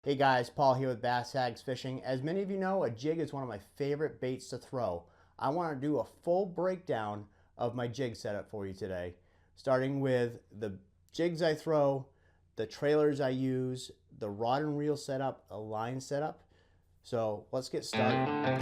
Hey guys, Paul here with Bass Tags Fishing. As many of you know, a jig is one of my favorite baits to throw. I want to do a full breakdown of my jig setup for you today, starting with the jigs I throw, the trailers I use, the rod and reel setup, a line setup. So let's get started.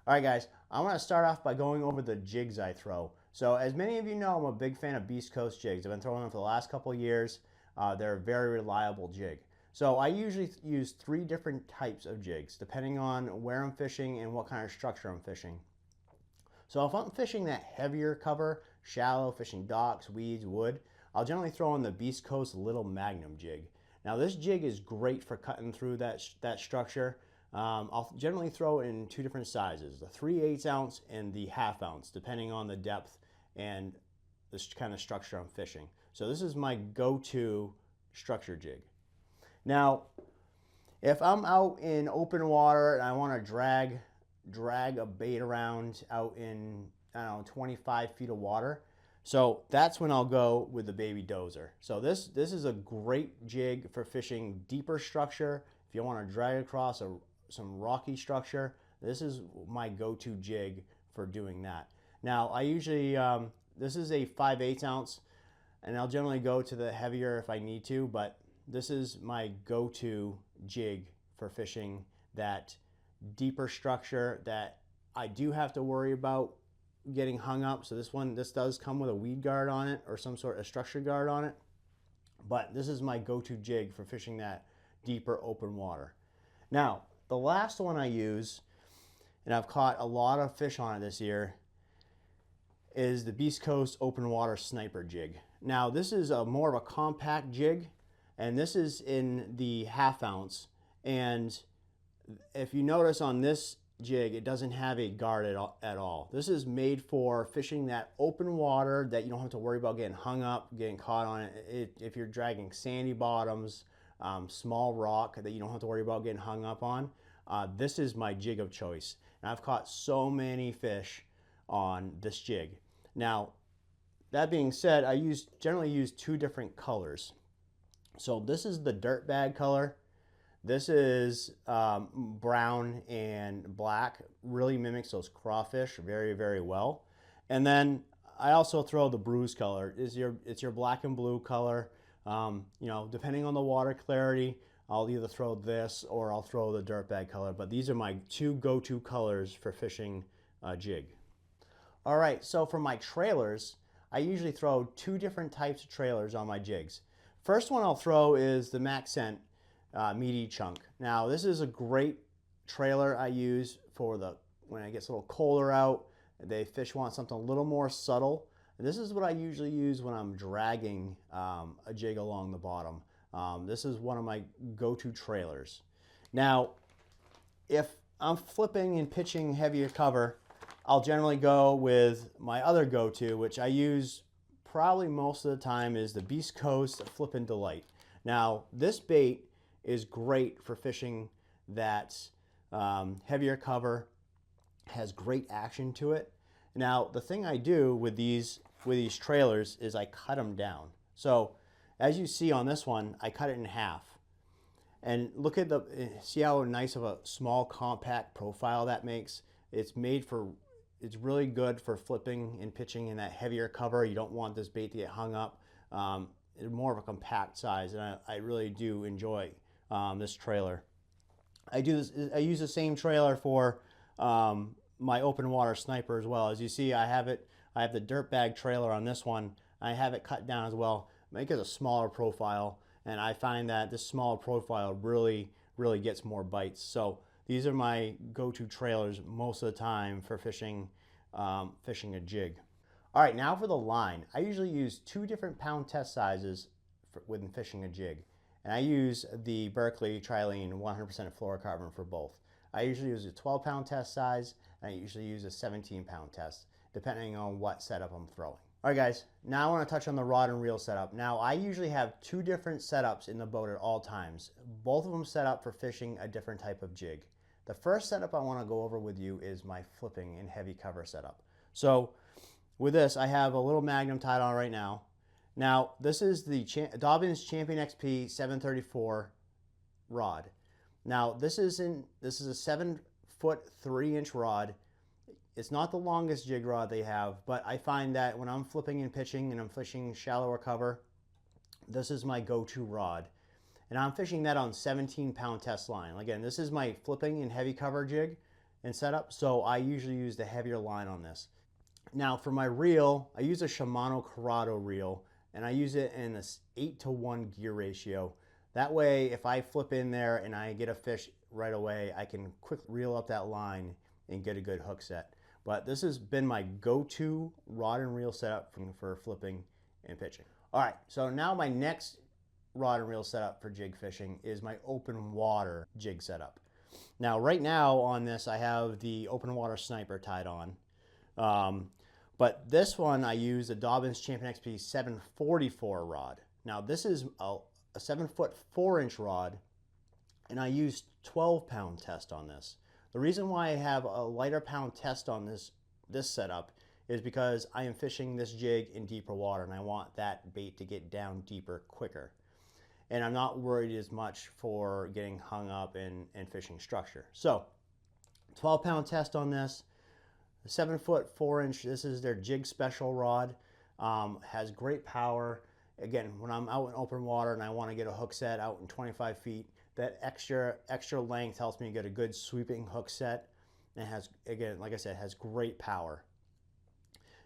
All right, guys, I want to start off by going over the jigs I throw. So as many of you know, I'm a big fan of Beast Coast jigs. I've been throwing them for the last couple of years. They're a very reliable jig. So I usually use 3 different types of jigs, depending on where I'm fishing and what kind of structure I'm fishing. So if I'm fishing that heavier cover, shallow, fishing docks, weeds, wood, I'll generally throw in the Beast Coast Little Magnum jig. Now this jig is great for cutting through that structure. I'll generally throw it in 2 different sizes, the 3/8 ounce and the 1/2 ounce, depending on the depth and the kind of structure I'm fishing. So this is my go-to structure jig. Now, if I'm out in open water and I want to drag a bait around out in, I don't know, 25 feet of water, so that's when I'll go with the Baby Dozer. So this is a great jig for fishing deeper structure. If you want to drag across some rocky structure, this is my go-to jig for doing that. Now I usually, this is a 5/8 ounce, and I'll generally go to the heavier if I need to, but this is my go-to jig for fishing that deeper structure that I do have to worry about getting hung up. So this does come with a weed guard on it or some sort of structure guard on it, but this is my go-to jig for fishing that deeper open water. Now the last one I use, and I've caught a lot of fish on it this year, is the Beast Coast Open Water Sniper jig. Now this is more of a compact jig, and this is in the 1/2 ounce. And if you notice on this jig, it doesn't have a guard at all. This is made for fishing that open water that you don't have to worry about getting hung up, getting caught on it. If you're dragging sandy bottoms, small rock that you don't have to worry about getting hung up on, this is my jig of choice. And I've caught so many fish on this jig. Now, that being said, I generally use 2 different colors. So this is the dirt bag color. This is brown and black, really mimics those crawfish very, very well. And then I also throw the bruise color. It's your black and blue color. You know, depending on the water clarity, I'll either throw this or I'll throw the dirtbag color, but these are my 2 go-to colors for fishing a jig. All right, so for my trailers, I usually throw 2 different types of trailers on my jigs. First one I'll throw is the Maxent meaty chunk. Now this is a great trailer I use for when it gets a little colder out. The fish want something a little more subtle. And this is what I usually use when I'm dragging a jig along the bottom. This is one of my go-to trailers. Now, if I'm flipping and pitching heavier cover, I'll generally go with my other go-to, which I use probably most of the time, is the Beast Coast Flippin' Delight. Now, this bait is great for fishing that heavier cover, has great action to it. Now, the thing I do with these trailers is I cut them down. So as you see on this one, I cut it in half. And look at see how nice of a small compact profile that makes. It's really good for flipping and pitching in that heavier cover. You don't want this bait to get hung up. It's more of a compact size, and I really do enjoy this trailer. I use the same trailer for my open water sniper as well. As you see, I have the dirtbag trailer on this one. I have it cut down as well, make it a smaller profile, and I find that this smaller profile really gets more bites. So these are my go-to trailers most of the time for fishing, fishing a jig. All right, now for the line. I usually use 2 different pound test sizes when fishing a jig. And I use the Berkley Trilene 100% fluorocarbon for both. I usually use a 12-pound test size, and I usually use a 17-pound test, depending on what setup I'm throwing. All right, guys, now I want to touch on the rod and reel setup. Now, I usually have 2 different setups in the boat at all times, both of them set up for fishing a different type of jig. The first setup I want to go over with you is my flipping and heavy cover setup. So with this, I have a little Magnum tied on right now. Now, this is the Dobyns Champion XP 734 rod. Now, this is a 7-foot 3-inch rod. It's not the longest jig rod they have, but I find that when I'm flipping and pitching and I'm fishing shallower cover, this is my go-to rod. And I'm fishing that on 17-pound test line. Again, this is my flipping and heavy cover jig and setup, so I usually use the heavier line on this. Now, for my reel, I use a Shimano Corrado reel, and I use it in this 8-to-1 gear ratio. That way, if I flip in there and I get a fish right away, I can quickly reel up that line and get a good hook set. But this has been my go-to rod and reel setup for flipping and pitching. All right, so now my next rod and reel setup for jig fishing is my open water jig setup. Now, right now on this, I have the open water Sniper tied on. But this one, I use a Dobyns Champion XP 744 rod. Now, this is a 7-foot 4-inch rod, and I use 12-pound test on this. The reason why I have a lighter pound test on this setup is because I am fishing this jig in deeper water, and I want that bait to get down deeper quicker. And I'm not worried as much for getting hung up in fishing structure. So, 12-pound test on this. 7-foot 4-inch, this is their Jig Special rod, has great power. Again, when I'm out in open water and I want to get a hook set out in 25 feet, that extra length helps me get a good sweeping hook set. And it has, again, like I said, has great power.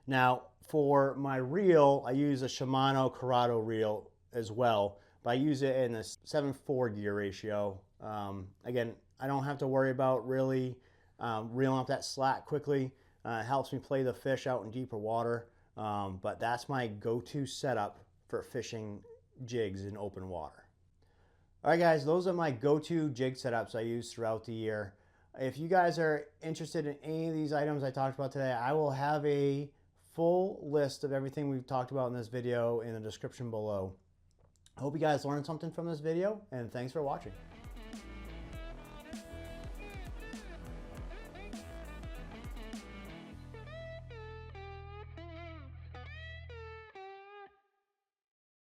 Now, for my reel, I use a Shimano Corrado reel as well, but I use it in a 7-4 gear ratio. Again, I don't have to worry about really reeling up that slack quickly. It helps me play the fish out in deeper water, but that's my go-to setup for fishing jigs in open water. All right, guys, those are my go-to jig setups I use throughout the year. If you guys are interested in any of these items I talked about today, I will have a full list of everything we've talked about in this video in the description below. I hope you guys learned something from this video, and thanks for watching.